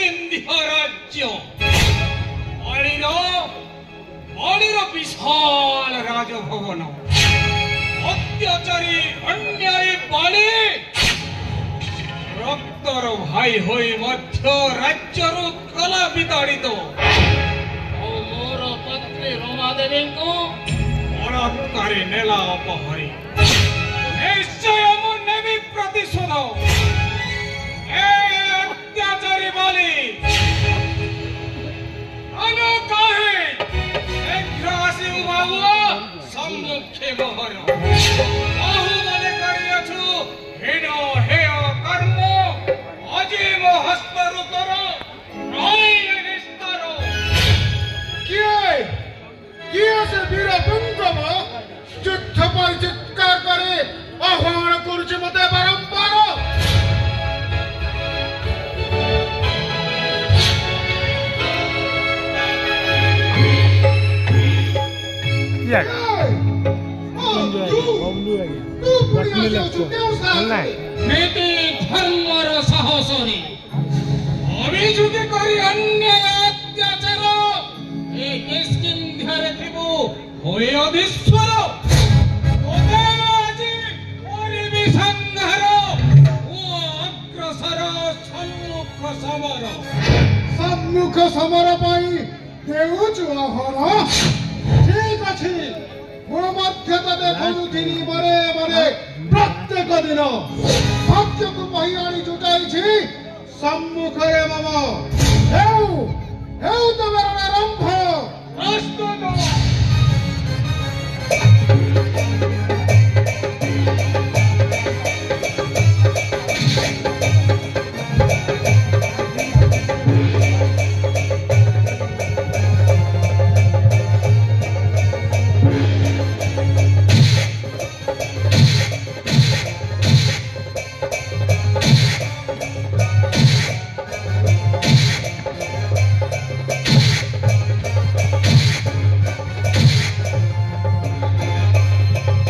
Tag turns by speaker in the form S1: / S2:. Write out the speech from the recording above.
S1: किस्किन्ध्य राज्य बाणीर विशाल राजभवन अत्याचारी अन्यायी बाणी रक्तर भाई होई मध्य राज्यर कला विताड़ित मोर पत्नी रमादेवी को बलात्कारी नेला अपहरी निश्चय मुनेवी प्रतिशोध अत्याचारी बाली अनु काहे एग्रासी उबाहुआ सम्मुखे मोहर आहु मने करियछु हेड हेय कर्म अजीम हस्तर कर राय निस्तर
S2: किए से वीर पुंगम युद्ध पर चित्कार करे आह्वान करुछि मते बारंबार
S1: नीति धर्मर साहसरी अभिजुति करी अन्याय अत्याचार ए किस्किन्ध्यारे थिबु होय अधीश्वर ओदे आजि परिबि संहार ओ अग्रसर सम्मुख समर पाई देउछु आह्वान ठीक अछि मो मध्य तते करुथिनी बरे बरे प्रत्येक दिन भाग्य को पहियाणी जुटाइछि सम्मुखरे मम हेउ तमर आरंभ प्रस्तुत